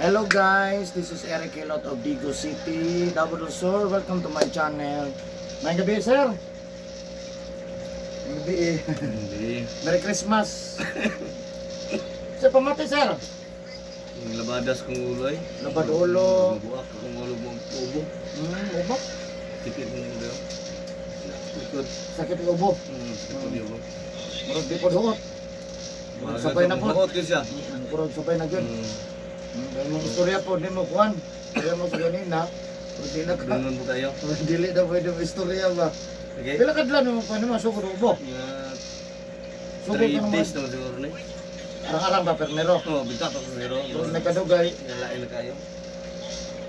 Hello guys, this is Eric Hilot of Digo City, Davao del Sur. Welcome to my channel. May gabi sir. May gabi eh. Hindi. Merry Christmas. Sa pamati sir. Yung labadas kong ulo ay. Labad ulo. Buwak akong ulo mong ubo. Ubok. Tipid mong ulo. Likod. Sakit ng ubo. Likod yung ubo. Murag di po huot. Murag sabay na po. Maot yun siya. Murag sabay na yun. Kaya mong istorya po, di mo kuhan. Kaya mo sa ganina. Hindi na ka. Ganun mo tayo. Dili na pwede mo istorya ba. Okay? Pila kadlan mo pa naman, sugod ubo. Sugod 3 ka naman. days naman siguro na. Arang-arang ba, pernero? Oo, binta pa pero. Kung nagkadugay, Nalain na kayo.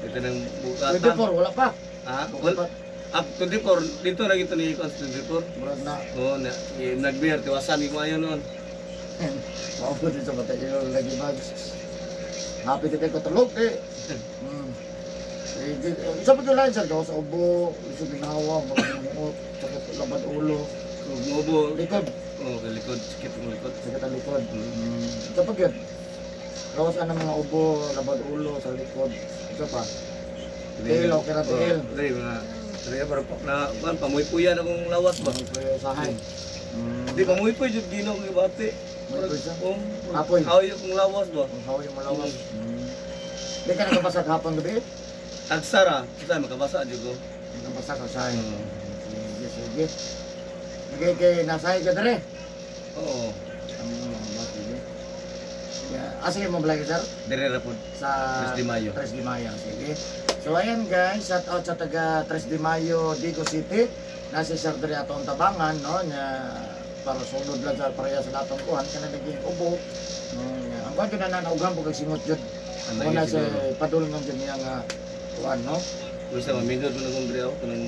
Ito ng bukatan. 24, wala pa. Ha? Wala pa. Up 24. Dito na ito ni Icons 24. Murag na. Oo, nag-bear. Tiwasan ni Mayo noon. Maupod din sa mata nyo lagi bags. Happy din ko tulog eh. Isa pa yung line sir, gawa sa ubo, iso ginawa, mga muot, sakit labad ulo, Ubo. likod, Oo, likod. Sikit ang likod. sakit ang likod. Isa pa yun. Gawa sa mga ubo, labad ulo, sa likod. Isa pa. Tail, okay na tail. Ray, mga para na pamuy-puyan akong lawas ba? Sahay. Di pamuy-puy jud gino kay bate. May puy siya? Apoy. Apoy. Apoy akong lawas ba? Kung hawa yung malawas. Hindi ka nakabasag hapon gabi? Agsara, sa makabasa jud ko. Nakabasag ka sahay. Sige, sige. Nagay nasahay ka dere. Oo. Sige mo balay sir? Dire ra pud. Sa 3 de Mayo. 3 de Mayo, sige. So ayan guys, shout out sa taga 3 de Mayo, Digo City. Nasi Sir diri atong tabangan, no, nya para sunod lang sa pareha sa latong kuhan kana naging ubo. Ang kuhan na nanaugan po kag singot jud. Ano Muna yun sa siguro? padulong jud niya nga kuhan, no. Gusto mo mindot mo nang dire ako kanang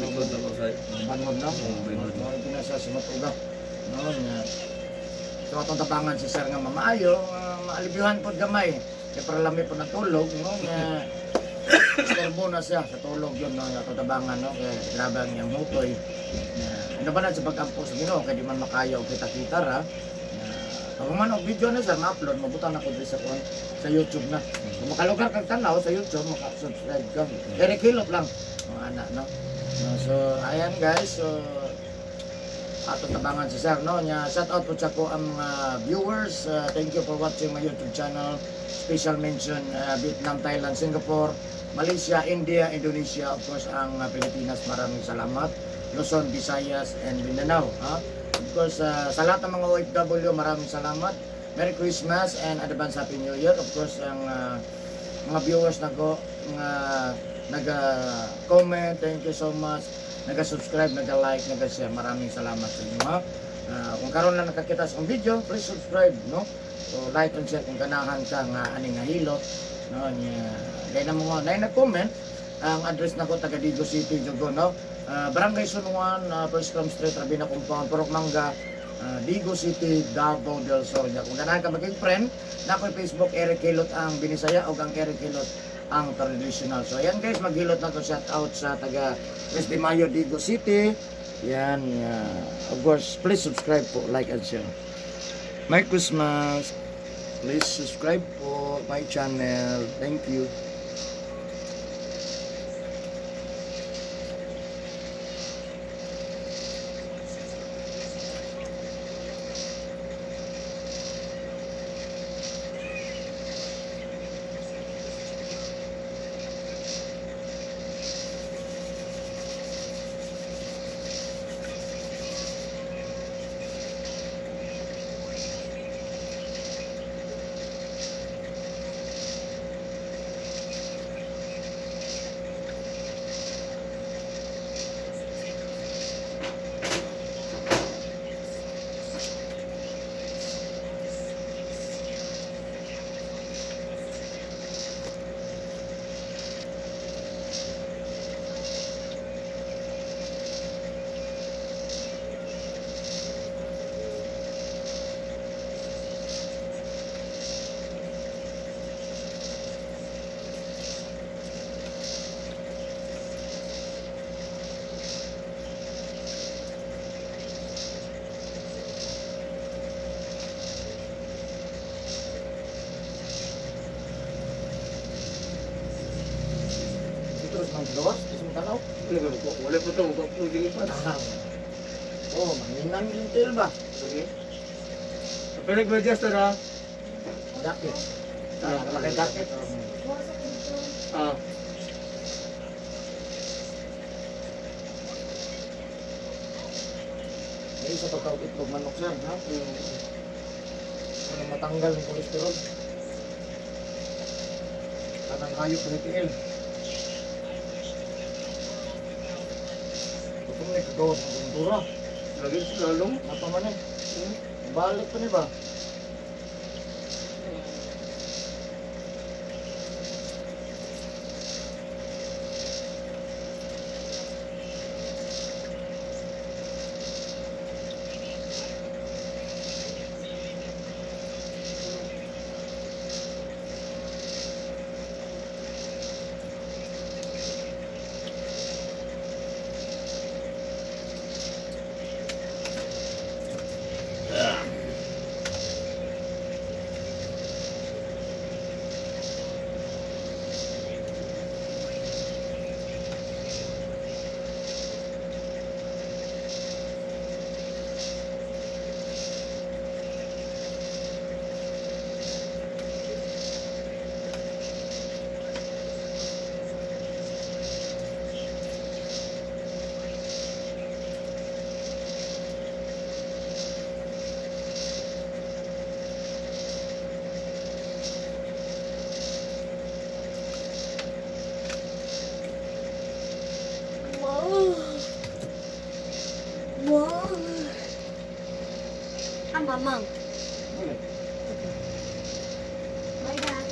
likod na ko say. Bangon na. Bangon. Ito na sa singot uga. No, nya so atong tabangan si Sir nga mamaayo, maalibyuhan pod gamay. Kaya para lami po natulog, no, nga istorbo na siya sa tulog yun, no, atong tabangan, no, kaya grabe ang iyang hutoy. Ano ba na sa pag-ampo sa Ginoo, kaya di man makayaw kita-kita ra. Kung man og video na sir, ma-upload, mabutan ako dito sa YouTube na. Kung makalugar kang tanaw sa YouTube, maka-subscribe ka. Eric Hilot lang, mga anak, no. So, ayan guys, so, ato tabangan si sir, no, nya shout out po sa ko ang mga viewers. Thank you for watching my YouTube channel. Special mention Vietnam, Thailand, Singapore, Malaysia, India, Indonesia, of course ang Pilipinas. Maraming salamat. Luzon, Visayas, and Mindanao. Of course, sa lahat ng mga OFW, maraming salamat. Merry Christmas and advance Happy New Year. Of course, ang mga viewers na ko, mga nag-comment, thank you so much. Nag-subscribe, nag-like, nag-share. Maraming salamat sa inyo. Kung karon lang nakakita sa video, please subscribe, no? So like and share kung ganahan ka nga aning nga hilot, no? Dahil na mga nag-comment, ang address na ko taga Digo City, Jogo, no? Barangay Sunuan, First Cram Street, Rabina Compound, Purok Mangga, Digo City, Davao del Sur. Kung ganahan ka maging friend, na ko Facebook Eric Hilot ang Binisaya o ang Eric Hilot ang traditional. So ayan guys, maghilot na ko shout out sa taga 3 de Mayo, Digo City. Yan, of course, please subscribe po, like and share. Merry Christmas. Please subscribe po my channel. Thank you. man gawas, isang tanaw. Wala po ito, magpapulong pa. Oh, manginang yung tail ba? Okay. Pero nag-adjust na. Dakit. Malaki dakit. Ah. May isa pagkaw itlog manok sir, ha? Para matanggal yung kolesterol. Kanang hayop na tiil. Ito mo nagkagawas ng kultura. Lagi sa lalong. Apa man eh. Balik pa ni ba? Wow. Wow. Ang mamang. Balik. Bye, Dad.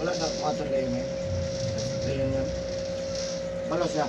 Wala na po ato lang yun. Ayun yun. Balo siya.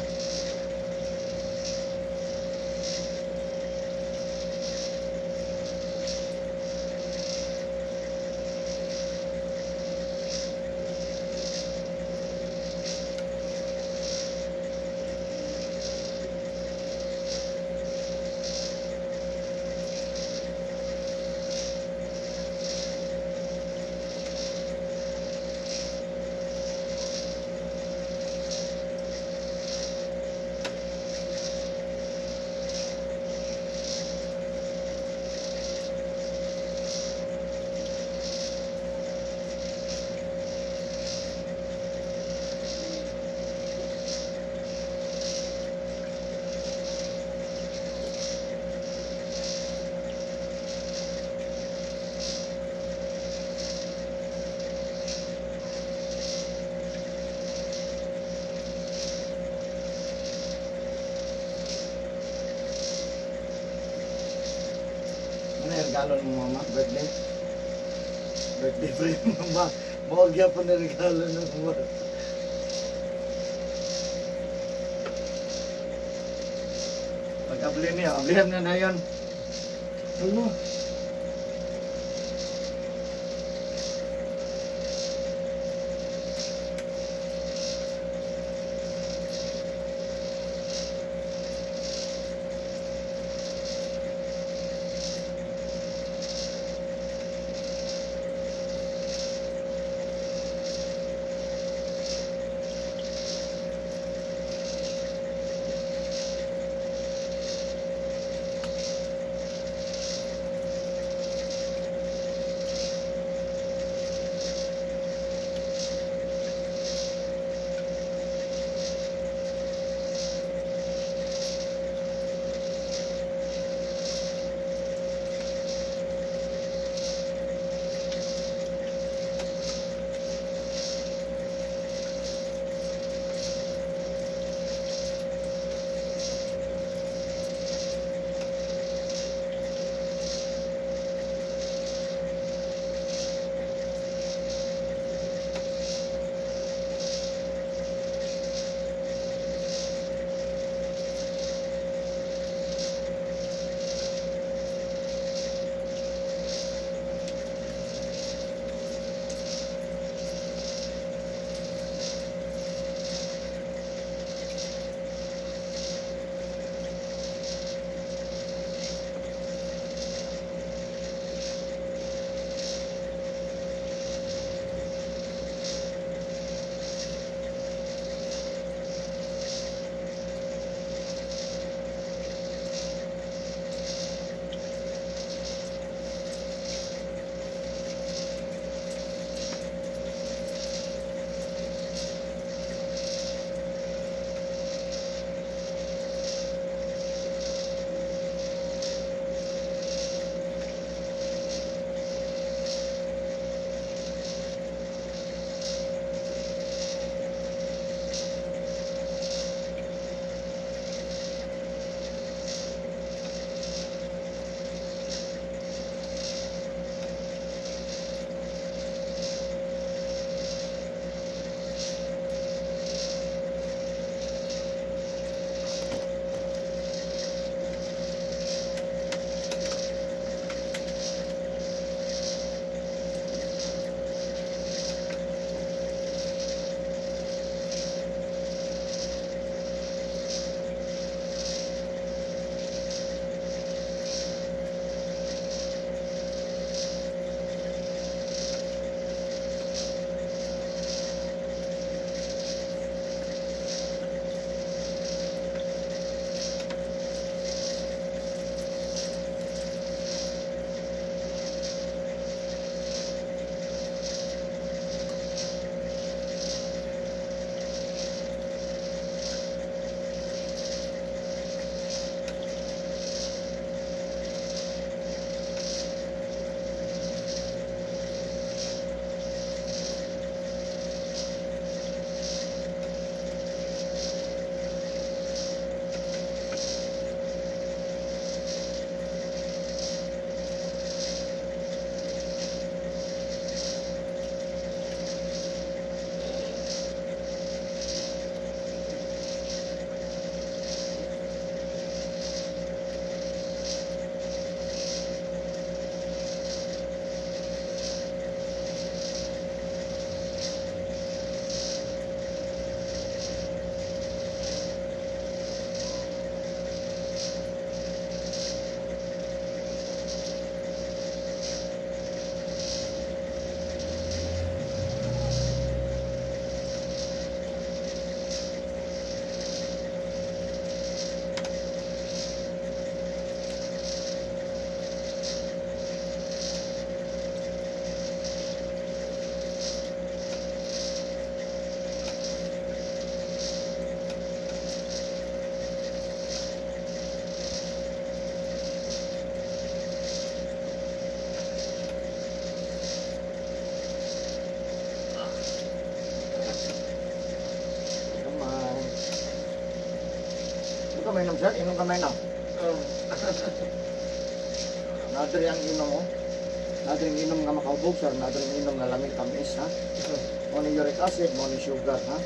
Ano yung regalo mo mama? Birthday? Birthday pa rin mama. Maugya pa na regalo ng mama. Pag-abli niya, ablihan na yan. Ano? mainom sir, inom kamay na. Nadiri ang inom mo. Nadiri ang inom nga makaubog sir, nadiri ang inom nga lamig tamis ha. Mo ni uric acid, mo ni sugar ha.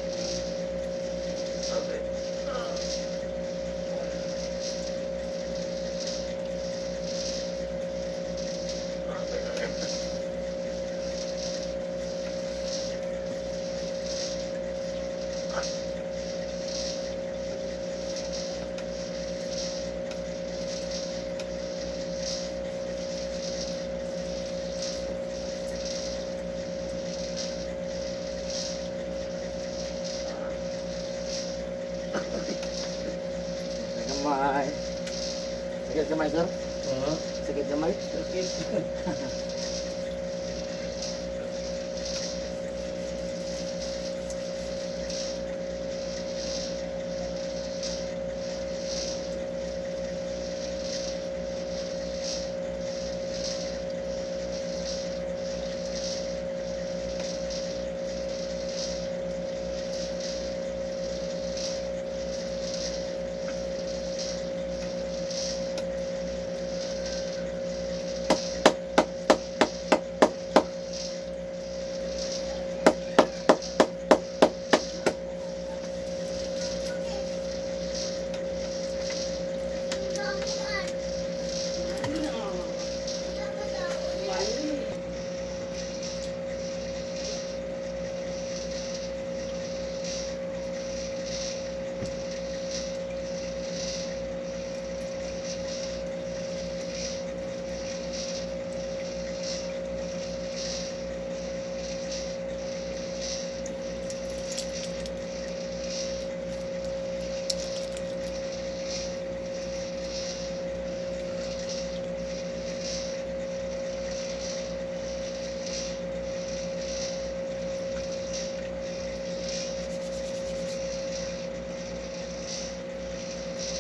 Gamay. Sakit gamay sir? Sakit gamay? Sakit.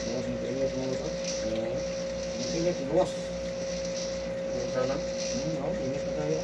Buwas ng init mo ito. Ang init, buwas. Sana? Oo, init na tayo.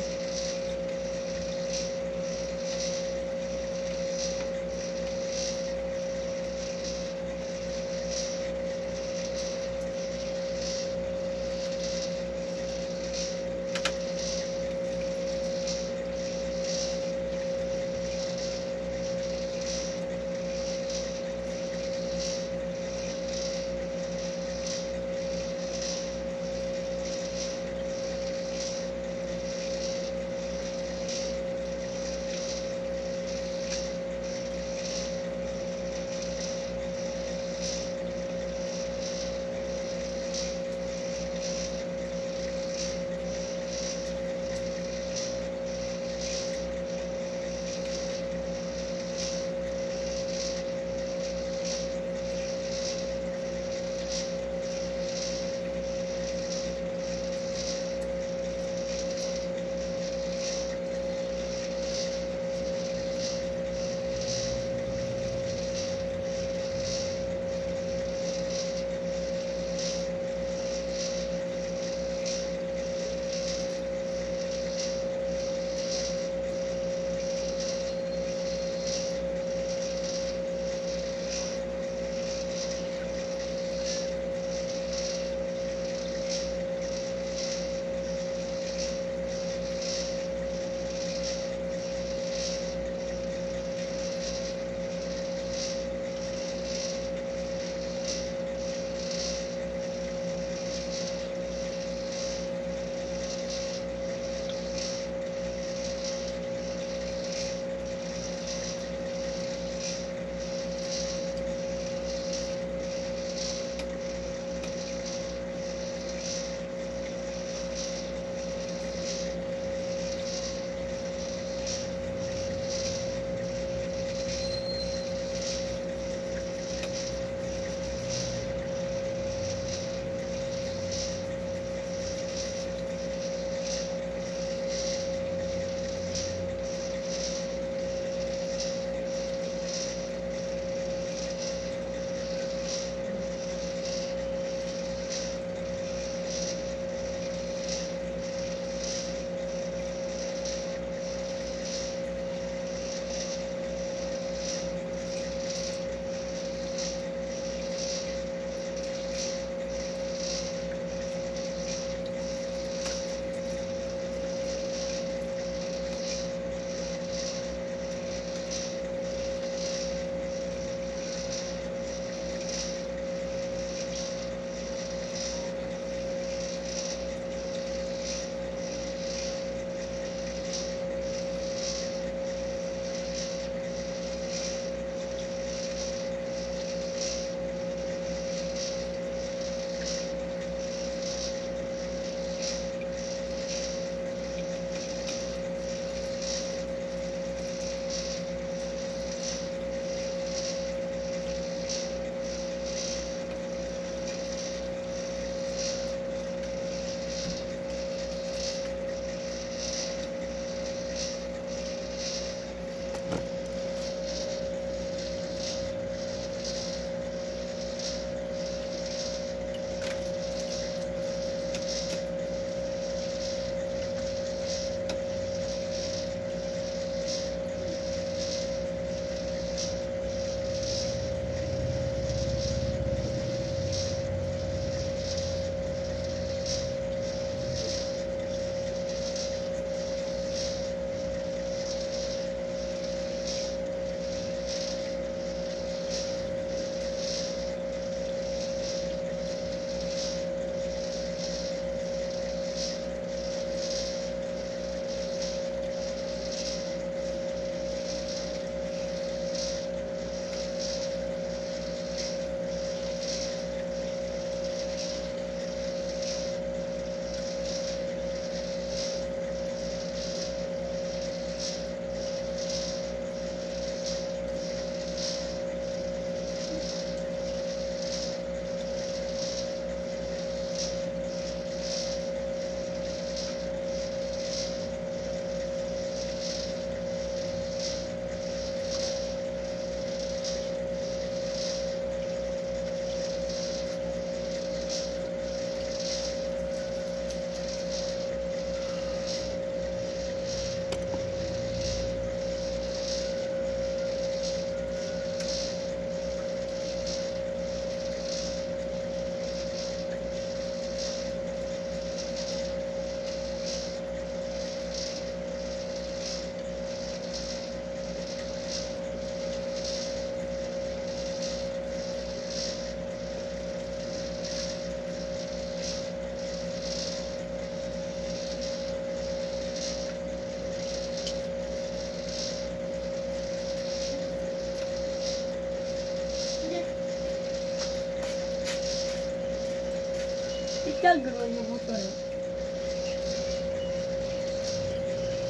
Gagawin mo motor.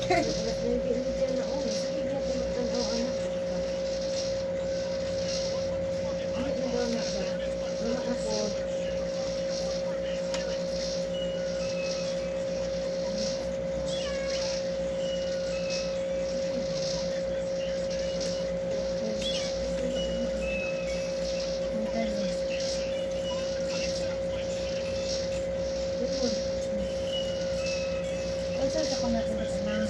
Hindi siya na uwi. Sige, natin magtanaw anak. Hindi na daw na siya. Wala na po. Sa ko natin ito na.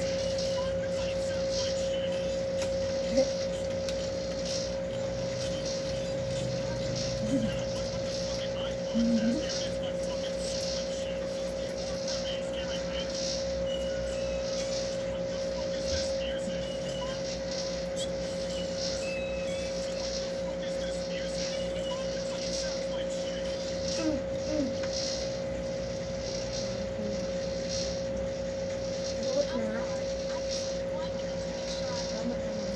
Buot na. Tama naman.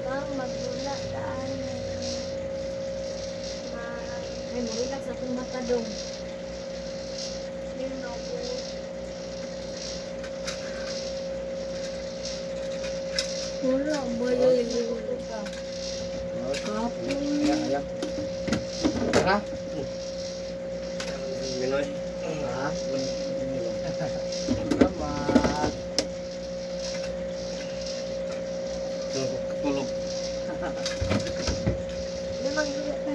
Bang magdula daan. Ay, relax akong mata dong. Yun na po. Wala ba yun? Kapon. Ayan. Tara. Minoy. Ha? Salamat. Tulog. Limang relax na.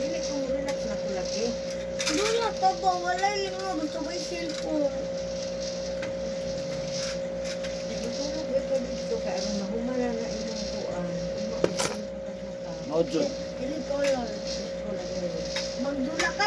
Dili kong relax na ko lagi. Wala pa ba? Wala yung mga gusto ko yung cellphone. Nagtulog ba ka dito ka? Ano, mahumala na ilang kuan. Umausap ka sa mata. Mao jud. Hindi ko lang. Ko lagi. Magdula ka